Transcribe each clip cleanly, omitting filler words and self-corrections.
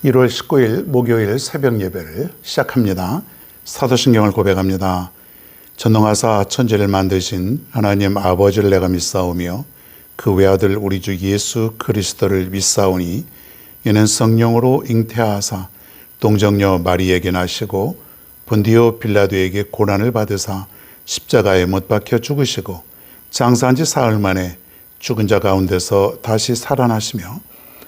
1월 19일 목요일 새벽 예배를 시작합니다. 사도신경을 고백합니다. 전능하사 천지를 만드신 하나님 아버지를 내가 믿사오며 그 외아들 우리 주 예수 그리스도를 믿사오니 이는 성령으로 잉태하사 동정녀 마리에게 나시고 본디오 빌라도에게 고난을 받으사 십자가에 못 박혀 죽으시고 장사한 지 사흘 만에 죽은 자 가운데서 다시 살아나시며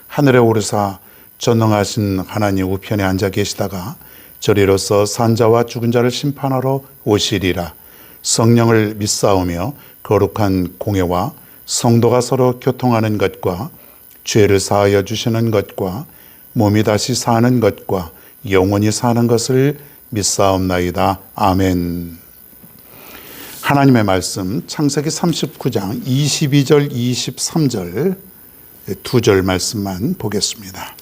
하늘에 오르사 전능하신 하나님 우편에 앉아 계시다가 저리로서 산자와 죽은 자를 심판하러 오시리라. 성령을 믿사오며 거룩한 공회와 성도가 서로 교통하는 것과 죄를 사하여 주시는 것과 몸이 다시 사는 것과 영원히 사는 것을 믿사옵나이다. 아멘. 하나님의 말씀 창세기 39장 22절 23절 두 절 말씀만 보겠습니다.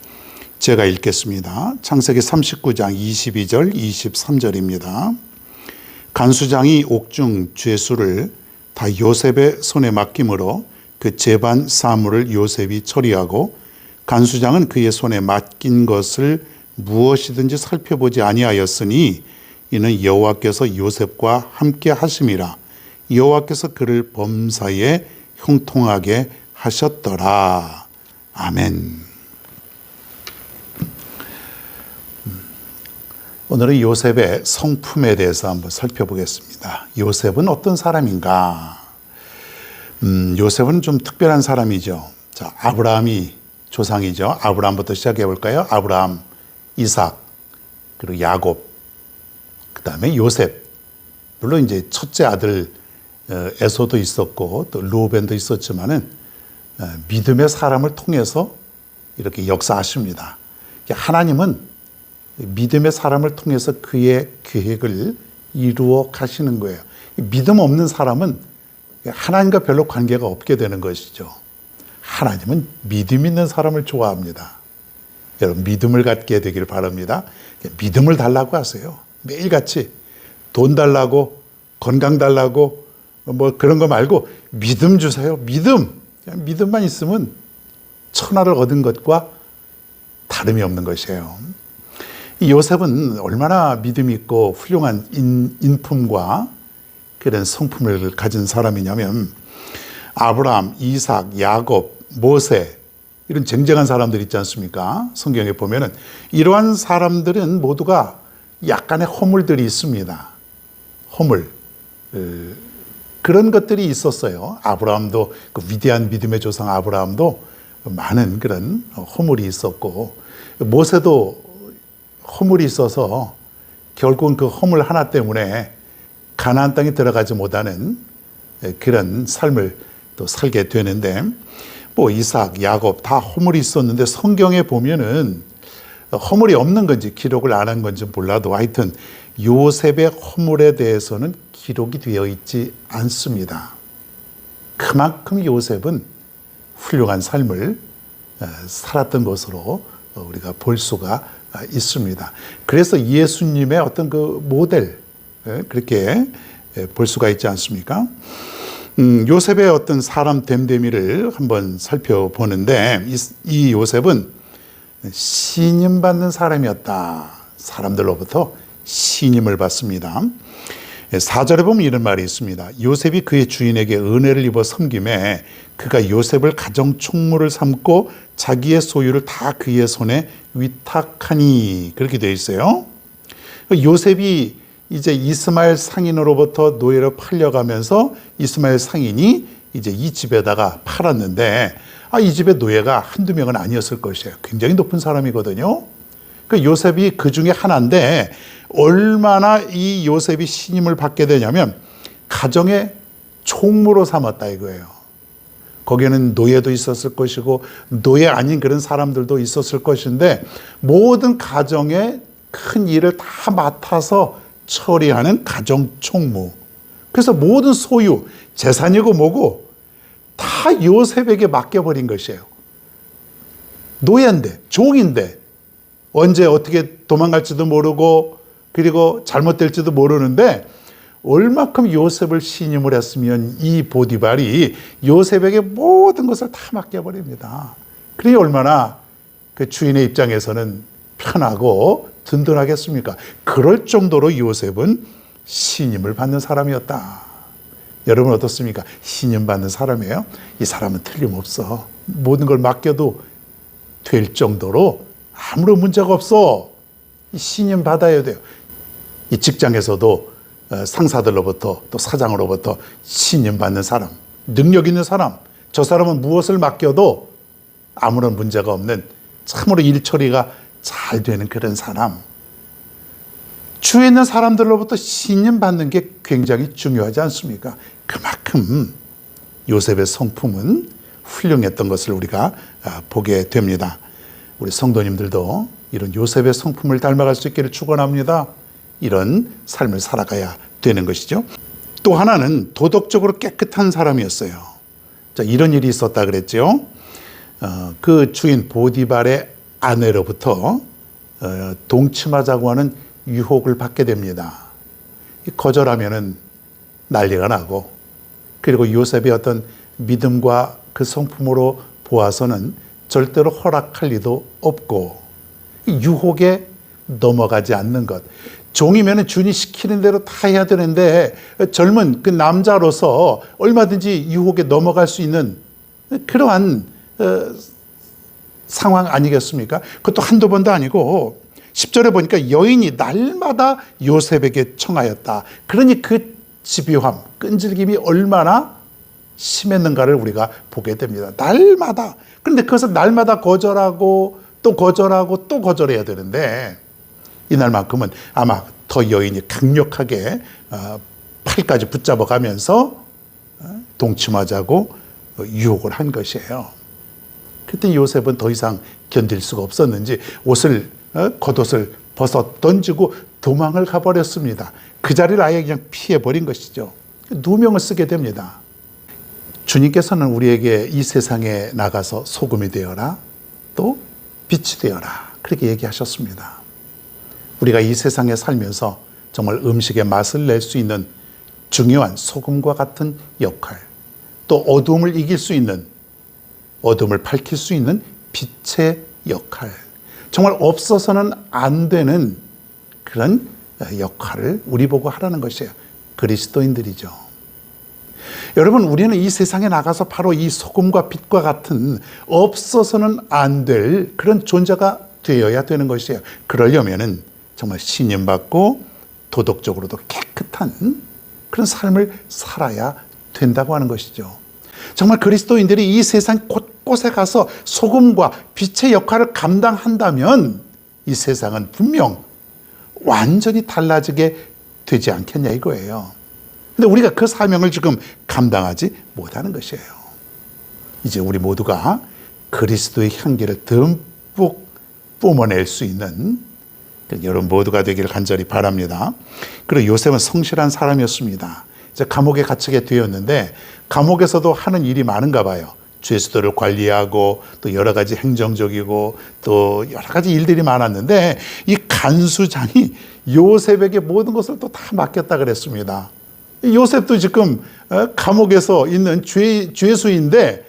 제가 읽겠습니다. 창세기 39장 22절 23절입니다. 간수장이 옥중 죄수를 다 요셉의 손에 맡김으로 그 재반 사물을 요셉이 처리하고 간수장은 그의 손에 맡긴 것을 무엇이든지 살펴보지 아니하였으니 이는 여호와께서 요셉과 함께 하심이라. 여호와께서 그를 범사에 형통하게 하셨더라. 아멘. 오늘은 요셉의 성품에 대해서 한번 살펴보겠습니다. 요셉은 어떤 사람인가? 요셉은 좀 특별한 사람이죠. 자, 아브라함이 조상이죠. 아브라함부터 시작해 볼까요? 아브라함, 이삭, 그리고 야곱, 그 다음에 요셉. 물론 이제 첫째 아들 에서도 있었고 또 루벤도 있었지만은 믿음의 사람을 통해서 이렇게 역사하십니다. 하나님은 믿음의 사람을 통해서 그의 계획을 이루어 가시는 거예요. 믿음 없는 사람은 하나님과 별로 관계가 없게 되는 것이죠. 하나님은 믿음 있는 사람을 좋아합니다. 여러분 믿음을 갖게 되기를 바랍니다. 믿음을 달라고 하세요. 매일같이 돈 달라고 건강 달라고 뭐 그런 거 말고 믿음 주세요. 믿음. 그냥 믿음만 있으면 천하를 얻은 것과 다름이 없는 것이에요. 이 요셉은 얼마나 믿음이 있고 훌륭한 인품과 그런 성품을 가진 사람이냐면 아브라함, 이삭, 야곱, 모세 이런 쟁쟁한 사람들 있지 않습니까? 성경에 보면은 이러한 사람들은 모두가 약간의 허물들이 있습니다. 허물. 그런 것들이 있었어요. 아브라함도 그 위대한 믿음의 조상 아브라함도 많은 그런 허물이 있었고 모세도 허물이 있어서 결국은 그 허물 하나 때문에 가나안 땅에 들어가지 못하는 그런 삶을 또 살게 되는데 뭐 이삭, 야곱 다 허물이 있었는데 성경에 보면은 허물이 없는 건지 기록을 안 한 건지 몰라도 하여튼 요셉의 허물에 대해서는 기록이 되어 있지 않습니다. 그만큼 요셉은 훌륭한 삶을 살았던 것으로 우리가 볼 수가 있습니다. 그래서 예수님의 어떤 그 모델 그렇게 볼 수가 있지 않습니까? 요셉의 어떤 사람 됨됨이를 한번 살펴보는데 이 요셉은 신임받는 사람이었다. 사람들로부터 신임을 받습니다. 4절에 보면 이런 말이 있습니다. 요셉이 그의 주인에게 은혜를 입어 섬김에 그가 요셉을 가정 총무를 삼고 자기의 소유를 다 그의 손에 위탁하니 그렇게 되어 있어요. 요셉이 이제 이스마엘 상인으로부터 노예로 팔려가면서 이스마엘 상인이 이제 이 집에다가 팔았는데 이 집의 노예가 한두 명은 아니었을 것이에요. 굉장히 높은 사람이거든요. 그 요셉이 그 중에 하나인데 얼마나 이 요셉이 신임을 받게 되냐면 가정의 총무로 삼았다 이거예요. 거기에는 노예도 있었을 것이고 노예 아닌 그런 사람들도 있었을 것인데 모든 가정의 큰 일을 다 맡아서 처리하는 가정 총무. 그래서 모든 소유, 재산이고 뭐고 다 요셉에게 맡겨버린 것이에요. 노예인데, 종인데 언제 어떻게 도망갈지도 모르고 그리고 잘못될지도 모르는데 얼마큼 요셉을 신임을 했으면 이 보디발이 요셉에게 모든 것을 다 맡겨버립니다. 그러니 얼마나 그 주인의 입장에서는 편하고 든든하겠습니까? 그럴 정도로 요셉은 신임을 받는 사람이었다. 여러분 어떻습니까? 신임 받는 사람이에요? 이 사람은 틀림없어. 모든 걸 맡겨도 될 정도로 아무런 문제가 없어. 신임 받아야 돼요. 이 직장에서도 상사들로부터 또 사장으로부터 신임 받는 사람, 능력 있는 사람, 저 사람은 무엇을 맡겨도 아무런 문제가 없는 참으로 일 처리가 잘 되는 그런 사람. 주위에 있는 사람들로부터 신임 받는 게 굉장히 중요하지 않습니까? 그만큼 요셉의 성품은 훌륭했던 것을 우리가 보게 됩니다. 우리 성도님들도 이런 요셉의 성품을 닮아갈 수 있기를 축원합니다. 이런 삶을 살아가야 되는 것이죠. 또 하나는 도덕적으로 깨끗한 사람이었어요. 자, 이런 일이 있었다 그랬죠. 그 주인 보디발의 아내로부터 동침하자고 하는 유혹을 받게 됩니다. 거절하면은 난리가 나고, 그리고 요셉의 어떤 믿음과 그 성품으로 보아서는 절대로 허락할 리도 없고, 유혹에 넘어가지 않는 것. 종이면은 주인이 시키는 대로 다 해야 되는데 젊은 그 남자로서 얼마든지 유혹에 넘어갈 수 있는 그러한 상황 아니겠습니까? 그것도 한두 번도 아니고 10절에 보니까 여인이 날마다 요셉에게 청하였다. 그러니 그 집요함, 끈질김이 얼마나 심했는가를 우리가 보게 됩니다. 날마다. 그런데 그것을 날마다 거절하고 또 거절하고 또 거절해야 되는데, 이날만큼은 아마 더 여인이 강력하게 팔까지 붙잡아 가면서 동침하자고 유혹을 한 것이에요. 그때 요셉은 더 이상 견딜 수가 없었는지 겉옷을 벗어 던지고 도망을 가버렸습니다. 그 자리를 아예 그냥 피해버린 것이죠. 누명을 쓰게 됩니다. 주님께서는 우리에게 이 세상에 나가서 소금이 되어라, 또 빛이 되어라, 그렇게 얘기하셨습니다. 우리가 이 세상에 살면서 정말 음식의 맛을 낼 수 있는 중요한 소금과 같은 역할, 또 어두움을 이길 수 있는, 어둠을 밝힐 수 있는 빛의 역할, 정말 없어서는 안 되는 그런 역할을 우리 보고 하라는 것이에요. 그리스도인들이죠. 여러분, 우리는 이 세상에 나가서 바로 이 소금과 빛과 같은 없어서는 안 될 그런 존재가 되어야 되는 것이에요. 그러려면은 정말 신임받고 도덕적으로도 깨끗한 그런 삶을 살아야 된다고 하는 것이죠. 정말 그리스도인들이 이 세상 곳곳에 가서 소금과 빛의 역할을 감당한다면 이 세상은 분명 완전히 달라지게 되지 않겠냐 이거예요. 근데 우리가 그 사명을 지금 감당하지 못하는 것이에요. 이제 우리 모두가 그리스도의 향기를 듬뿍 뿜어낼 수 있는 여러분 모두가 되기를 간절히 바랍니다. 그리고 요셉은 성실한 사람이었습니다. 이제 감옥에 갇히게 되었는데 감옥에서도 하는 일이 많은가 봐요. 죄수들을 관리하고 또 여러 가지 행정적이고 또 여러 가지 일들이 많았는데 이 간수장이 요셉에게 모든 것을 또 다 맡겼다 그랬습니다. 요셉도 지금 감옥에서 있는 죄수인데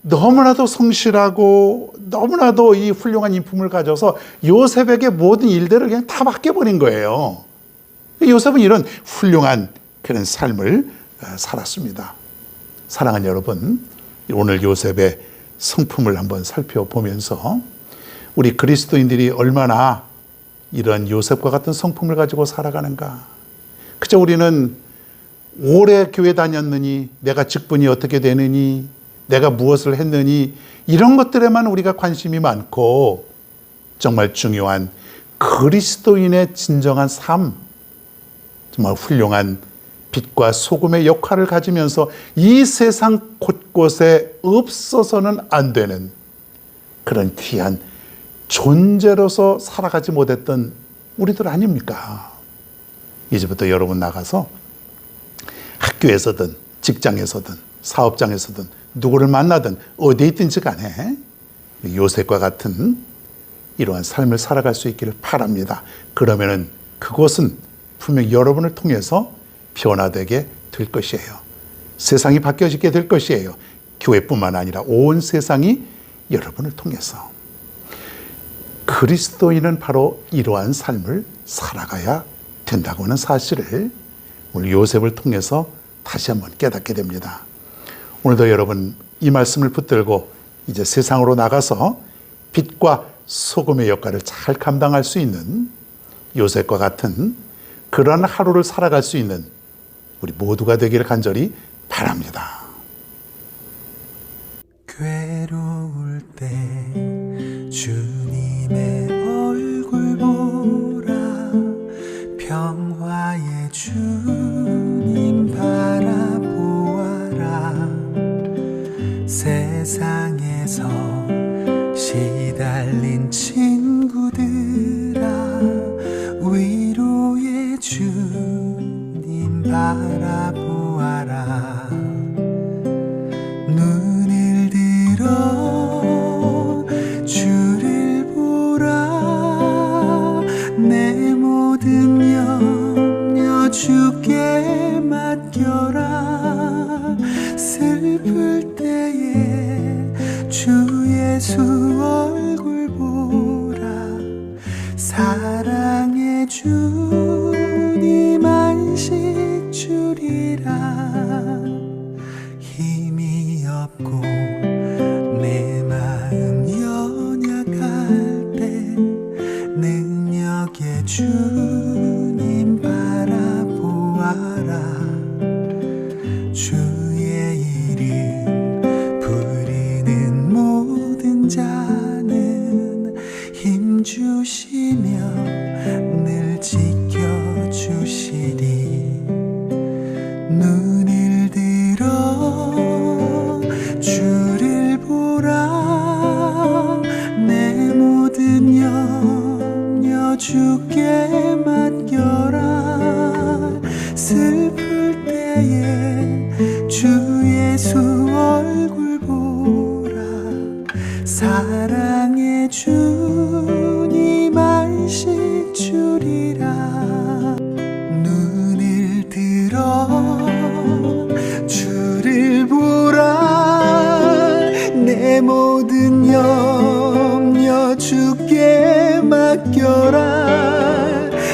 너무나도 성실하고 너무나도 이 훌륭한 인품을 가져서 요셉에게 모든 일들을 그냥 다 맡겨버린 거예요. 요셉은 이런 훌륭한 그런 삶을 살았습니다. 사랑하는 여러분, 오늘 요셉의 성품을 한번 살펴보면서 우리 그리스도인들이 얼마나 이런 요셉과 같은 성품을 가지고 살아가는가. 그저 우리는 오래 교회 다녔느니, 내가 직분이 어떻게 되느니, 내가 무엇을 했느니, 이런 것들에만 우리가 관심이 많고 정말 중요한 그리스도인의 진정한 삶, 정말 훌륭한 빛과 소금의 역할을 가지면서 이 세상 곳곳에 없어서는 안 되는 그런 귀한 존재로서 살아가지 못했던 우리들 아닙니까? 이제부터 여러분 나가서 학교에서든 직장에서든 사업장에서든 누구를 만나든 어디에 있든지 간에 요셉과 같은 이러한 삶을 살아갈 수 있기를 바랍니다. 그러면은 그것은 분명 여러분을 통해서 변화되게 될 것이에요. 세상이 바뀌어지게 될 것이에요. 교회뿐만 아니라 온 세상이 여러분을 통해서. 그리스도인은 바로 이러한 삶을 살아가야 된다고 하는 사실을 우리 요셉을 통해서 다시 한번 깨닫게 됩니다. 오늘도 여러분 이 말씀을 붙들고 이제 세상으로 나가서 빛과 소금의 역할을 잘 감당할 수 있는 요셉과 같은 그런 하루를 살아갈 수 있는 우리 모두가 되기를 간절히 바랍니다. 괴로울 때 주님의 얼굴 보라, 평화의 주님 바라보아라. 세상에서 시달린 친구들아, 위로의 주님 바라보아라. 눈을 들어 주를 보라, 내 모든 염려 주께 맡겨라. 슬플 때에 주 예수 얼굴 보라, 사랑의 주님 안식 주리라. 힘이 없고 내 마음 연약할 때 능력의 주님 바라보아라. 주의 이름 부르는 모든 자는 힘주시며 늘 지켜주시리. 눈을 들어 주를 보라, 내 모든 염려 주께 맡겨라. 슬플 때에 주 예수 얼굴 보라, 사랑의 주님 안식 주리라. 눈을 들어 주를 보라, 내 모든 염려 주께 맡겨라.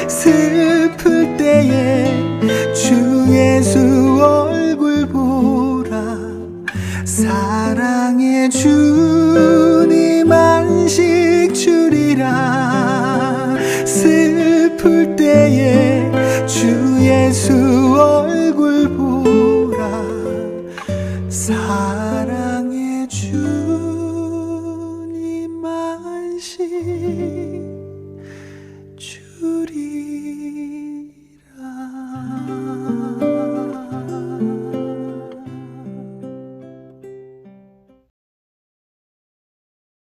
슬플 때에 주 예수 얼굴 보라, 사랑의 주님 안식 주리라. 슬플 때에 주 예수 얼굴 보라, 사랑의 주님 안식 주리라.